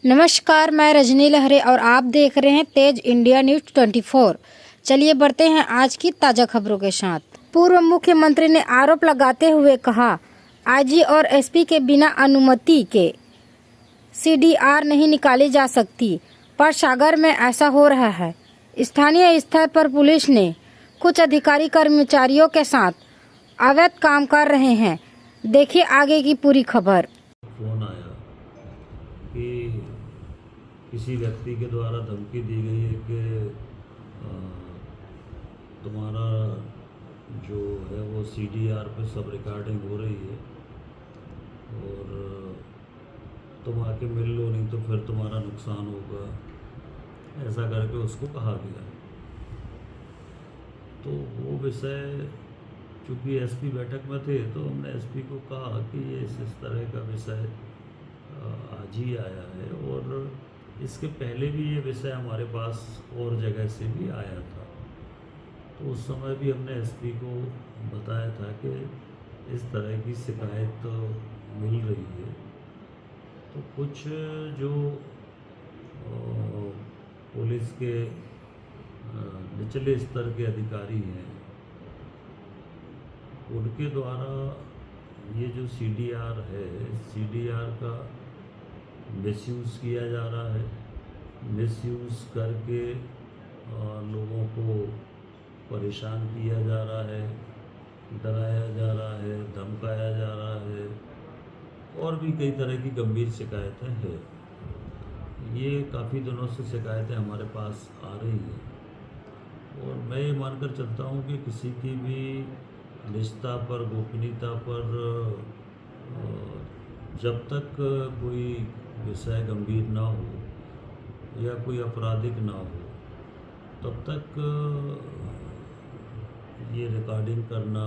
नमस्कार, मैं रजनी लहरे और आप देख रहे हैं तेज इंडिया न्यूज 24। चलिए बढ़ते हैं आज की ताज़ा खबरों के साथ। पूर्व मुख्यमंत्री ने आरोप लगाते हुए कहा, आईजी और एसपी के बिना अनुमति के सीडीआर नहीं निकाली जा सकती, पर सागर में ऐसा हो रहा है। स्थानीय स्तर पर पुलिस ने कुछ अधिकारी कर्मचारियों के साथ अवैध काम कर रहे हैं। देखिए आगे की पूरी खबर। फोन आया कि किसी व्यक्ति के द्वारा धमकी दी गई है कि तुम्हारा जो है वो सीडीआर पे सब रिकॉर्डिंग हो रही है और तुम आके मिल लो, नहीं तो फिर तुम्हारा नुकसान होगा, ऐसा करके उसको कहा गया। तो वो विषय चूँकि एसपी बैठक में थे तो हमने एसपी को कहा कि ये इस तरह का विषय आज ही आया है और इसके पहले भी ये विषय हमारे पास और जगह से भी आया था। तो उस समय भी हमने एसपी को बताया था कि इस तरह की शिकायत तो मिल रही है। तो कुछ जो पुलिस के निचले स्तर के अधिकारी हैं उनके द्वारा ये जो सीडीआर है, सीडीआर का मिसयूज़ किया जा रहा है। मिसयूज़ करके लोगों को परेशान किया जा रहा है, डराया जा रहा है, धमकाया जा रहा है और भी कई तरह की गंभीर शिकायतें हैं। ये काफ़ी दिनों से शिकायतें हमारे पास आ रही हैं और मैं ये मानकर चलता हूँ कि किसी की भी निजता पर, गोपनीयता पर जब तक कोई विषय गंभीर ना हो या कोई आपराधिक ना हो तब तक ये रिकॉर्डिंग करना,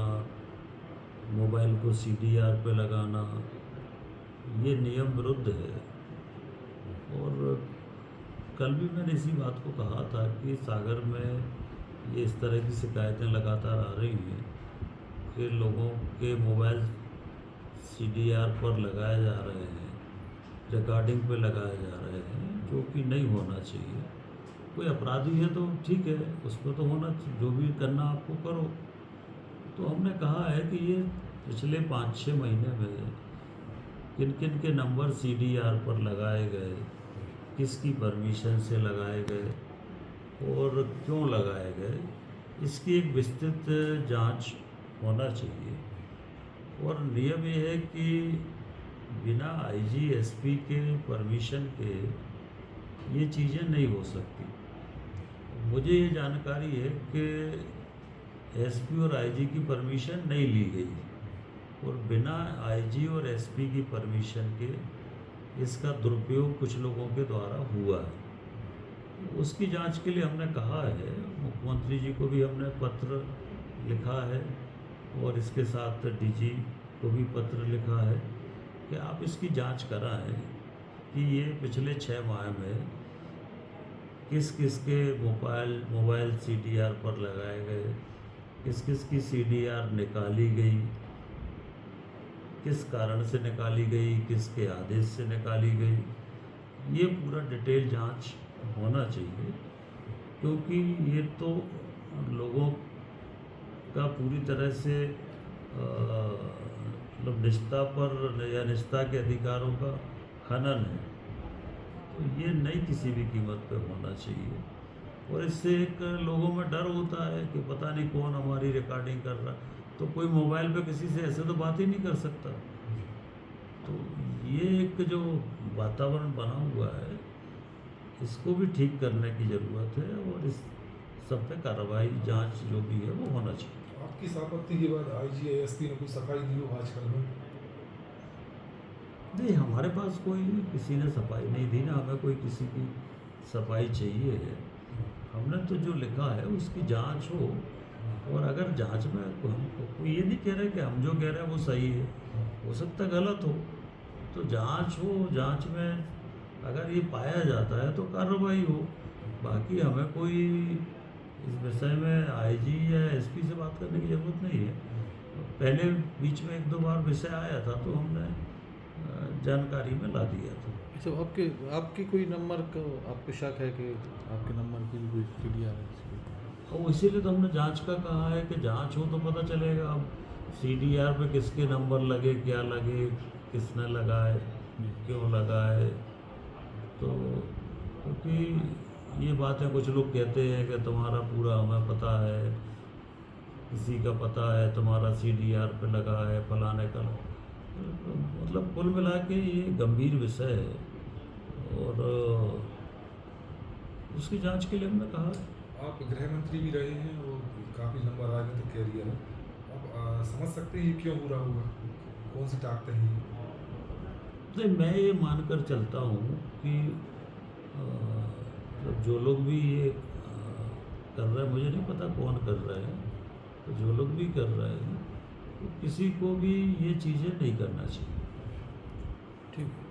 मोबाइल को सीडीआर पे लगाना, ये नियम विरुद्ध है। और कल भी मैंने इसी बात को कहा था कि सागर में ये इस तरह की शिकायतें लगातार आ रही हैं कि लोगों के मोबाइल सीडीआर पर लगाए जा रहे हैं, रिकॉर्डिंग पे लगाए जा रहे हैं, जो कि नहीं होना चाहिए। कोई अपराधी है तो ठीक है, उसको तो होना, जो भी करना आपको करो। तो हमने कहा है कि ये पिछले 5-6 महीने में किन किन के नंबर सीडीआर पर लगाए गए, किसकी परमिशन से लगाए गए और क्यों लगाए गए, इसकी एक विस्तृत जांच होना चाहिए। और नियम ये है कि बिना आईजी एसपी के परमिशन के ये चीज़ें नहीं हो सकती। मुझे ये जानकारी है कि एसपी और आईजी की परमिशन नहीं ली गई और बिना आईजी और एसपी की परमिशन के इसका दुरुपयोग कुछ लोगों के द्वारा हुआ है। उसकी जांच के लिए हमने कहा है, मुख्यमंत्री जी को भी हमने पत्र लिखा है और इसके साथ डीजी को भी पत्र लिखा है कि आप इसकी जांच कराएं कि ये पिछले 6 माह में किस किस के मोबाइल सीडीआर पर लगाए गए, किस किस की सीडीआर निकाली गई, किस कारण से निकाली गई, किसके आदेश से निकाली गई, ये पूरा डिटेल जांच होना चाहिए। क्योंकि ये तो लोगों का पूरी तरह से मतलब निजता पर या निजता के अधिकारों का हनन है। तो ये नहीं किसी भी कीमत पे होना चाहिए। और इससे एक लोगों में डर होता है कि पता नहीं कौन हमारी रिकॉर्डिंग कर रहा, तो कोई मोबाइल पे किसी से ऐसे तो बात ही नहीं कर सकता। तो ये एक जो वातावरण बना हुआ है, इसको भी ठीक करने की ज़रूरत है और इस सब पे कार्रवाई, जांच जो भी है वो होना चाहिए। आपकी आपत्ति के बाद आईजी एसपी ने कोई सफाई दी हो आजकल में? नहीं, हमारे पास कोई किसी ने सफाई नहीं दी ना, हमें कोई किसी की सफाई चाहिए है। हमने तो जो लिखा है उसकी जांच हो और अगर जांच में हम ये नहीं कह रहे कि हम जो कह रहे हैं वो सही है, हो सकता गलत हो, तो जांच हो, जांच में अगर ये पाया जाता है तो कार्रवाई हो। बाकी हमें कोई इस विषय में आईजी या एसपी से बात करने की ज़रूरत नहीं है। पहले बीच में 1-2 बार विषय आया था तो हमने जानकारी में ला दिया था। अच्छा, आपके कोई नंबर का आपको शक है कि आपके नंबर की भी कोई CDR है इसकी? और इसीलिए तो हमने जांच का कहा है कि जांच हो तो पता चलेगा। अब CDR पे किसके नंबर लगे, क्या लगे, किसने लगाए, क्यों लगाए। तो क्योंकि ये बातें कुछ लोग कहते हैं कि तुम्हारा पूरा हमें पता है, किसी का पता है, तुम्हारा CDR पे लगा है, फलाने का मतलब कुल मिला के ये गंभीर विषय है और उसकी जांच के लिए हमने कहा है। आप गृह मंत्री भी रहे हैं और काफ़ी लंबा राजनीतिक कैरियर है। आप समझ सकते हैं ये क्यों बुरा हुआ, कौन सी ताकतें हैं ये? नहीं, मैं ये मानकर चलता हूँ कि मतलब जो लोग भी ये कर रहे हैं, मुझे नहीं पता कौन कर रहे हैं, तो जो लोग भी कर रहे हैं तो किसी को भी ये चीज़ें नहीं करना चाहिए। ठीक है।